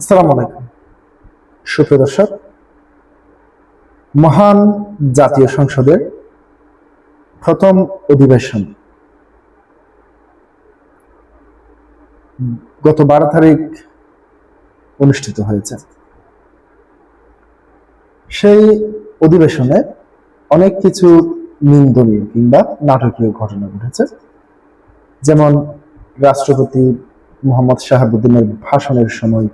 আসসালামু আলাইকুম সুপ্রিয় দর্শক। মহান জাতীয় সংসদের প্রথম অধিবেশন গত 12 তারিখ অনুষ্ঠিত হয়েছে। সেই অধিবেশনে অনেক কিছু নিন্দনীয় কিংবা নাটকীয় ঘটনা ঘটেছে, যেমন রাষ্ট্রপতি মোহাম্মদ শাহাবুদ্দিনের ভাষণের সময়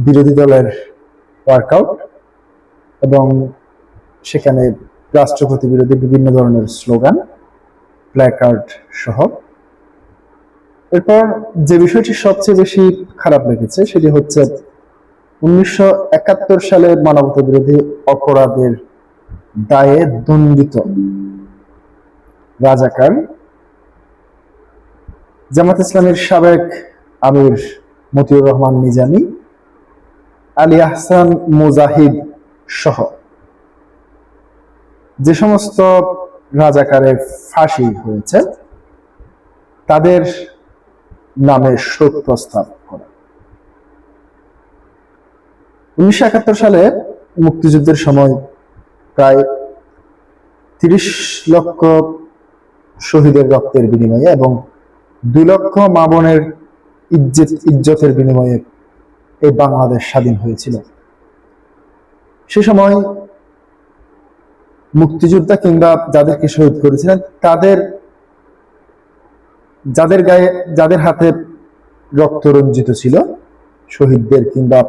বিরোধী দলের ওয়ার্কআউট এবং সেখানে রাষ্ট্রপতি বিরোধী বিভিন্ন ধরনের স্লোগান, প্ল্যাকার্ড সহ। এরপর যে বিষয়টি সবচেয়ে বেশি খারাপ লেগেছে সেটি হচ্ছে 1971 সালে মানবতা বিরোধী অপরাধের দায়ে দণ্ডিত রাজাকার জামাত ইসলামের সাবেক আমির মতিউর রহমান নিজামী, আলী আহসান মুজাহিদ সহ যে সমস্ত রাজাকারের ফাঁসি হয়েছে তাদের নামে শোক প্রস্তাব করা। 1971 সালে মুক্তিযুদ্ধের সময় প্রায় 30 লক্ষ শহীদের রক্তের বিনিময়ে এবং 2 লক্ষ মা বোনের ইজ্জতের বিনিময়ে এই বাংলাদেশ স্বাধীন হয়েছিল। সে সময় মুক্তিযোদ্ধা কিংবা যাদেরকে শহীদ করেছিলেন যাদের হাতে রক্ত রঞ্জিত ছিল, শহীদদের কিংবা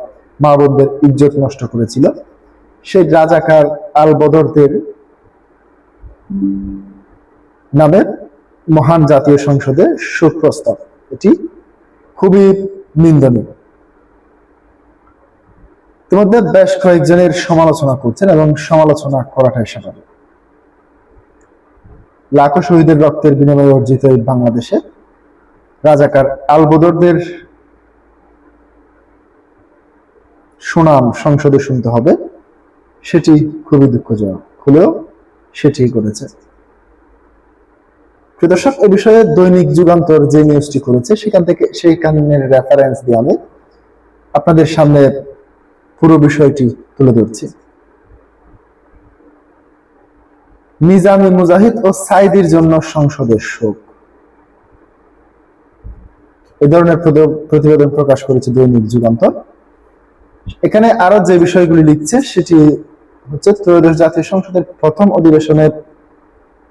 মা বোনদের ইজ্জত নষ্ট করেছিল, সেই রাজাকার আল বদরদের নামে মহান জাতীয় সংসদে শোক প্রস্তাব, এটি খুবই নিন্দনীয়। ইতিমধ্যে বেশ কয়েকজনের সমালোচনা করছেন এবং সমালোচনা করাটাই স্বাভাবিক। লাখো শহীদের রক্তের বিনিময়ে অর্জিত এই বাংলাদেশে রাজাকার আল বদরদের সুনাম সংসদে শুনতে হবে, সেটি খুবই দুঃখজনক হলেও সেটি করেছে। প্রিয় দর্শক, এ বিষয়ে দৈনিক যুগান্তর যে নিউজটি করেছে সেইখানের রেফারেন্স দিয়ে আমি আপনাদের সামনে পুরো বিষয়টি তুলে ধরছি। নিজামী, মুজাহিদ ও সাইদির জন্য সংসদের শোক, এই ধরনের প্রতিবেদন প্রকাশ করেছে দৈনিক যুগান্তর। এখানে আরো যে বিষয়গুলি লিখছে সেটি হচ্ছে, ত্রয়োদশ জাতীয় সংসদের প্রথম অধিবেশনে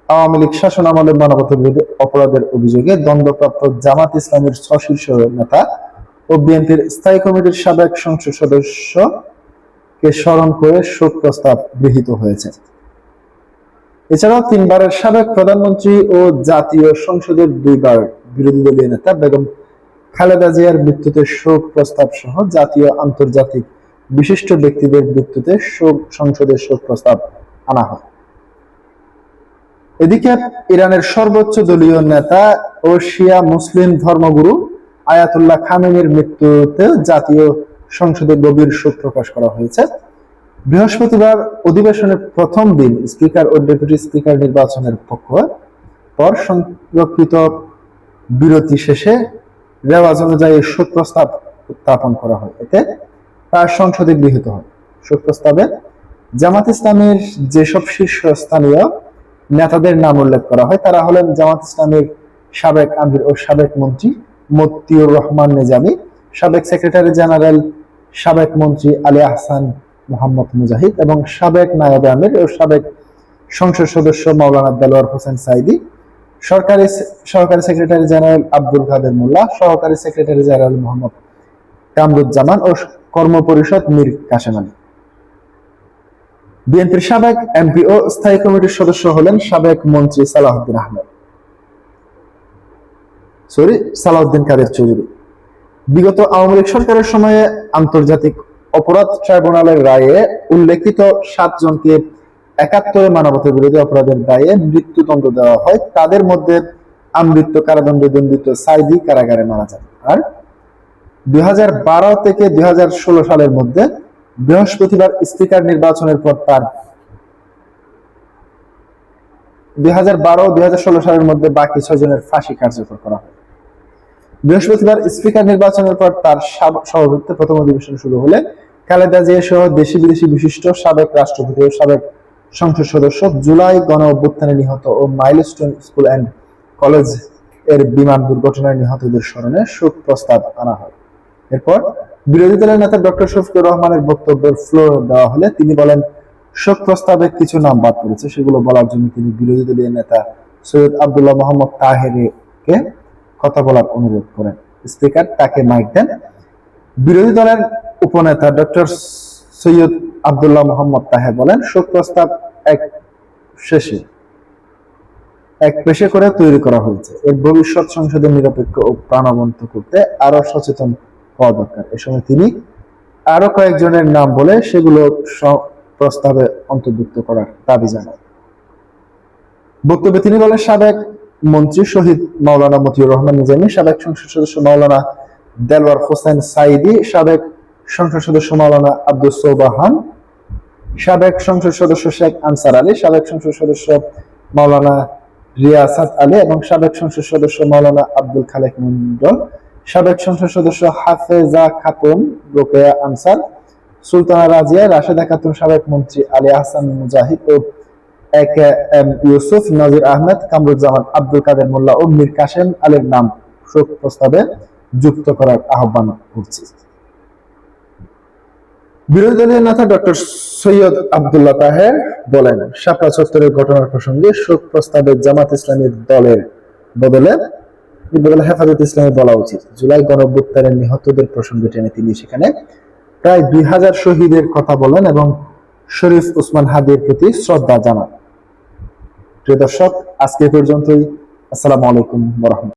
আওয়ামী লীগ শাসন আমলে মানবতা বিরোধী অপরাধের অভিযোগে দণ্ডপ্রাপ্ত জামাত ইসলামের 6 শীর্ষ নেতা ও বিএনপির স্থায়ী কমিটির সাবেক সংসদ সদস্যকে স্মরণ করে শোক প্রস্তাব গৃহীত হয়েছে। এছাড়াও 3 বারের সাবেক প্রধানমন্ত্রী ও জাতীয় সংসদের 2 বার বিরোধী দলীয় নেতা বেগম খালেদা জিয়ার মৃত্যুতে শোক প্রস্তাব সহ জাতীয় আন্তর্জাতিক বিশিষ্ট ব্যক্তিদের মৃত্যুতে সংসদের শোক প্রস্তাব আনা হয়। এদিকে ইরানের সর্বোচ্চ দলীয় নেতা ও শিয়া মুসলিম ধর্মগুরু আয়াতুল্লাহ খামেনির মৃত্যুতে জাতীয় সংসদে গভীর শোক প্রকাশ করা হয়েছে। বৃহস্পতিবার অধিবেশনের প্রথম দিন স্পিকার ও ডেপুটি স্পিকার নির্বাচনের পর সংরক্ষিত বিরতি শেষে রেওয়াজ অনুযায়ী শোক প্রস্তাব উত্থাপন করা হয়। এতে তার সংসদে গৃহীত হয়। শোক প্রস্তাবে জামাত ইসলামের যেসব শীর্ষস্থানীয় নেতাদের নাম উল্লেখ করা হয় তারা হলেন জামাত ইসলামের সাবেক আমির ও সাবেক মন্ত্রী মতিউর রহমান নিজামী, সাবেক সেক্রেটারি জেনারেল সাবেক মন্ত্রী আলী আহসান মোহাম্মদ মুজাহিদ এবং সাবেক নায়েবে আমির ও সাবেক সংসদ সদস্য মাওলানা দেলোয়ার হোসেন সাইদি, সহকারী সেক্রেটারি জেনারেল আব্দুল কাদের মোল্লা, সহকারী সেক্রেটারি জেনারেল মোহাম্মদ কামরুজ্জামান ও কর্ম পরিষদ মীর কাসেম আলী। বিএনপির সাবেক এমপি ও স্থায়ী কমিটির সদস্য হলেন সাবেক মন্ত্রী সালাউদ্দিন কাদের চৌধুরী। বিগত আওয়ামী লীগ সরকারের সময়ে আন্তর্জাতিক অপরাধ ট্রাইব্যুনালের রায়ে উল্লেখিত 7 জনকে 71 মানবতা বিরোধী অপরাধের দায়ে মৃত্যুদণ্ড দেওয়া হয়। তাদের মধ্যে আমৃত্যু কারাদণ্ডে দণ্ডিত সাইদি কারাগারে মারা যান। আর 2012 থেকে 2016 সালের মধ্যে বৃহস্পতিবার স্পিকার নির্বাচনের পর তার 2012 ও 2016 সালের মধ্যে বাকি 6 জনের ফাঁসি কার্যকর করা হয়। বৃহস্পতিবার স্পিকার নির্বাচনের পর তার সভাপতিত্বে প্রথম অধিবেশন শুরু হলে খালেদা জিয়া সহ দেশি বিদেশি বিশিষ্ট সাবেক রাষ্ট্রপতি ও সাবেক সংসদ সদস্য জুলাই গণ অভ্যুত্থানে নিহত ও মাইলস্টোন স্কুল অ্যান্ড কলেজ এর বিমান দুর্ঘটনায় নিহতদের স্মরণে শোক প্রস্তাব আনা হয়। এরপর বিরোধী দলের নেতা ডক্টর শফিকুর রহমানের বক্তব্যের ফ্লোর দেওয়া হলে তিনি বলেন, শোক প্রস্তাবে কিছু নাম বাদ পড়েছে, সেগুলো বলার জন্য তিনি বিরোধী দলীয় নেতা সৈয়দ আব্দুল্লাহ মোহাম্মদ তাহেরকে কথা বলার অনুরোধ করেন। স্পিকার তাকে মাইক দেন। বিরোধী দলের উপনেতা ডক্টর সৈয়দ আব্দুল্লাহ মোহাম্মদ তাহের বলেন, শোক প্রস্তাব এক পেশে করে তৈরি করা হয়েছে। এর ভবিষ্যৎ সংসদে নিরপেক্ষ ও প্রাণবন্ত করতে আরো সচেতন হওয়া দরকার। এ সময় তিনি আরো কয়েকজনের নাম বলে সেগুলো প্রস্তাবে অন্তর্ভুক্ত করার দাবি জানান। বক্তব্যে তিনি বলেন, সাবেক মন্ত্রী শহীদ মাওলানা মতিউর রহমান নিজামী, সাবেক সংসদ সদস্য মাওলানা দেলওয়ার হোসেন সাইদি, সাবেক সংসদ সদস্য মাওলানা আব্দুল সোবাহান, সাবেক সংসদ সদস্য শেখ আনসার আলী, সাবেক সংসদ সদস্য মাওলানা রিয়াসাত আলী এবং সাবেক সংসদ সদস্য মাওলানা আব্দুল খালেক মন্ডল, সাবেক সংসদ সদস্য হাফেজা খাতুন, রোকেয়া আনসার, সুলতানা রাজিয়া, রাশেদা খাতুন, সাবেক মন্ত্রী আলী আহসান মুজাহিদ ও এম ইউসুফ, নজির আহমেদ, কামরুজ্জামান, আব্দুল কাদের মোল্লা ও মীর কাসেম আলীর নাম শোক প্রস্তাবে যুক্ত করার আহ্বান করছি। বিরোধী দলীয় নেতা ডক্টর সৈয়দ আব্দুল্লাহ তাহের বলেন, শাপলা চত্বরের ঘটনার প্রসঙ্গে শোক প্রস্তাবে জামাত ইসলামীর দলের বদলে হেফাজত ইসলামী বলা উচিত। জুলাই গণঅভ্যুত্থানের নিহতদের প্রসঙ্গে টেনে তিনি সেখানে প্রায় 2000 শহীদের কথা বলেন এবং শরীফ ওসমান হাদির প্রতি শ্রদ্ধা জানান। প্রিয় দর্শক, আজকে পর্যন্তই। আসসালামু আলাইকুম ওয়া রাহমাতুল্লাহ।